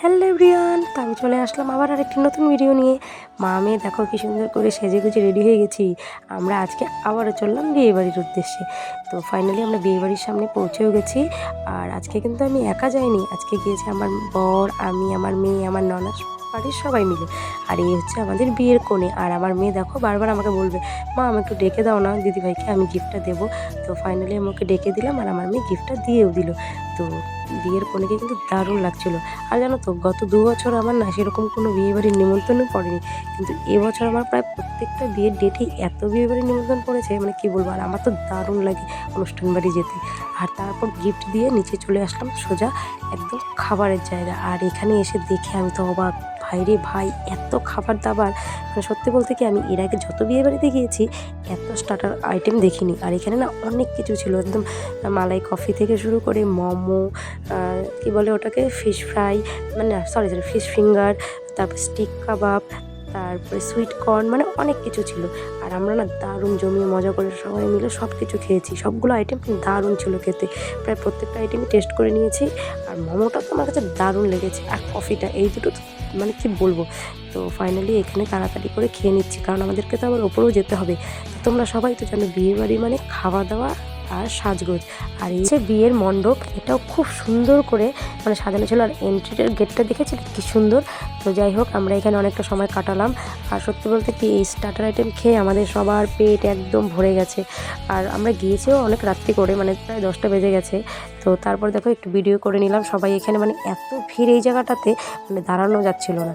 Hello everyone, তো আমি চলে আসলাম আবার আরেকটি নতুন ভিডিও নিয়ে। মা মেয়ে দেখো কি সুন্দর করে সেজে গুজে রেডি হয়ে গেছি। আমরা আজকে আবারও চললাম বিয়েবাড়ির উদ্দেশ্যে। তো ফাইনালি আমরা বিয়েবাড়ির সামনে পৌঁছেও গেছি। আর আজকে কিন্তু আমি একা যাইনি, আজকে গিয়েছে আমার বর, আমি, আমার মেয়ে, আমার ননাস বাড়ির সবাই মিলে। আর এই হচ্ছে আমাদের বিয়ের কোণে। আর আমার মেয়ে দেখো বারবার আমাকে বলবে, মা আমাকে একটু ডেকে দাও না দিদিভাইকে, আমি গিফটটা দেবো। তো ফাইনালি আমি ওকে ডেকে দিলাম আর আমার মেয়ে গিফটটা দিয়েও দিল। তো বিয়ের কোণেকে কিন্তু দারুণ লাগছিলো। আর জানো তো গত 2 বছর আমার না সেরকম কোনো বিয়েবাড়ির নিমন্ত্রণই পড়েনি, কিন্তু এবছর আমার প্রায় প্রত্যেকটা বিয়ের ডেটেই এত বিয়েবাড়ির নিমন্ত্রণ পড়েছে, মানে কী বলবো। আর আমার তো দারুণ লাগে অনুষ্ঠান বাড়ি যেতে। আর তারপর গিফট দিয়ে নিচে চলে আসলাম সোজা একদম খাবারের জায়গা। আর এখানে এসে দেখে আমি তো অবাক, ভাই রে ভাই, এত খাবার দাবার। মানে সত্যি বলতে কি আমি এর আগে যত বিয়েবাড়িতে গিয়েছি এত স্টার্টার আইটেম দেখিনি। আর এখানে না অনেক কিছু ছিল, একদম মালাই কফি থেকে শুরু করে মোমো, কী বলে ওটাকে, ফিশ ফ্রাই, মানে সরি ফিশ ফিঙ্গার, তারপর স্টিক কাবাব, তারপরে সুইট কর্ন, মানে অনেক কিছু ছিল। আর আমরা না দারুণ জমিয়ে মজা করে সবাই মিলে সব কিছু খেয়েছি। সবগুলো আইটেম দারুণ ছিল খেতে, প্রায় প্রত্যেকটা আইটেমই টেস্ট করে নিয়েছি। আর মোমোটা তো আমার কাছে দারুণ লেগেছে, আর কফিটা, এই দুটো তো মানে কি বলবো। তো ফাইনালি এখানে তাড়াতাড়ি করে খেয়ে নিচ্ছি, কারণ আমাদেরকে তো আবার ওপরেও যেতে হবে। তোমরা সবাই তো জানো বিয়েবাড়ি মানে খাওয়া দাওয়া আর সাজগোজ। আর এই যে বিয়ের মণ্ডপ, এটাও খুব সুন্দর করে মানে সাজানো ছিল। আর এন্ট্রিটার গেটটা দেখেছি কি সুন্দর। তো যাই হোক, আমরা এখানে অনেকটা সময় কাটালাম। আর সত্যি বলতে কি এই স্টার্টার আইটেম খেয়ে আমাদের সবার পেট একদম ভরে গেছে। আর আমরা গিয়েছিও অনেক রাত্রি করে, মানে প্রায় 10টা বেজে গেছে। তো তারপর দেখো একটু ভিডিও করে নিলাম সবাই এখানে, মানে এত ভিড় এই জায়গাটাতে, মানে দাঁড়ানো যাচ্ছিল না।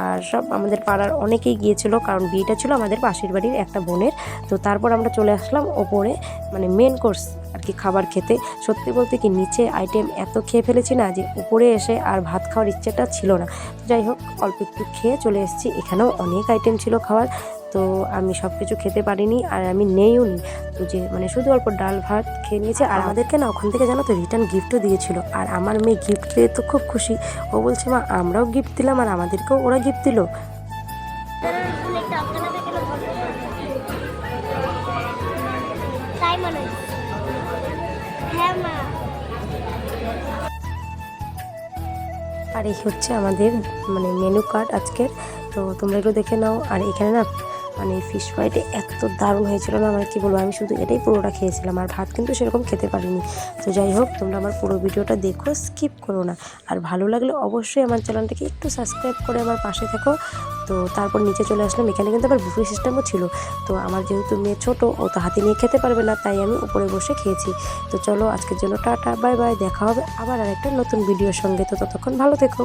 আর সব আমাদের পাড়ার অনেকেই গিয়েছিল, কারণ বিয়েটা ছিল আমাদের পাশের বাড়ির একটা বোনের। তো তারপর আমরা চলে আসলাম ওপরে, মানে মেন কোর্স আর কি খাবার খেতে। সত্যি বলতে কি নিচে আইটেম এত খেয়ে ফেলেছি না যে উপরে এসে আর ভাত খাওয়ার ইচ্ছেটা ছিল না। তো যাই হোক, অল্প একটু খেয়ে চলে এসেছি। এখানেও অনেক আইটেম ছিল খাওয়ার, তো আমি সব কিছু খেতে পারিনি আর আমি নেইও নি। তো যে মানে শুধু অল্প ডাল ভাত খেয়ে নিয়েছি। আর আমাদেরকে না ওখান থেকে জানো তো রিটার্ন গিফটও দিয়েছিল। আর আমার মেয়ে গিফট পেয়ে তো খুব খুশি। ও বলছে, মা আমরাও গিফট দিলাম আর আমাদেরকেও ওরা গিফট দিল। আর এই হচ্ছে আমাদের মানে মেনু কার্ড আজকের। তো তোমরা এগুলো দেখে নাও। আর এখানে না মানে ফিশ ফ্রাইটা এত দারুণ হয়েছিল না, মানে কী বলবো, আমি শুধু এটাই পুরোটা খেয়েছিলাম, আর ভাত কিন্তু সেরকম খেতে পারিনি। তো যাই হোক, তোমরা আমার পুরো ভিডিওটা দেখো, স্কিপ করো না। আর ভালো লাগলে অবশ্যই আমার চ্যানেলটাকে একটু সাবস্ক্রাইব করে আমার পাশে থেকো। তো তারপর নিচে চলে আসলাম, এখানে কিন্তু আবার বুফে সিস্টেমও ছিল। তো আমার যেহেতু মেয়ে ছোটো, ও তো হাতে নিয়ে খেতে পারবে না, তাই আমি উপরে বসে খেয়েছি। তো চলো আজকের জন্য টাটা, বাই বাই, দেখা হবে আবার আরেকটা নতুন ভিডিওর সঙ্গে। তো ততক্ষণ ভালো থেকো।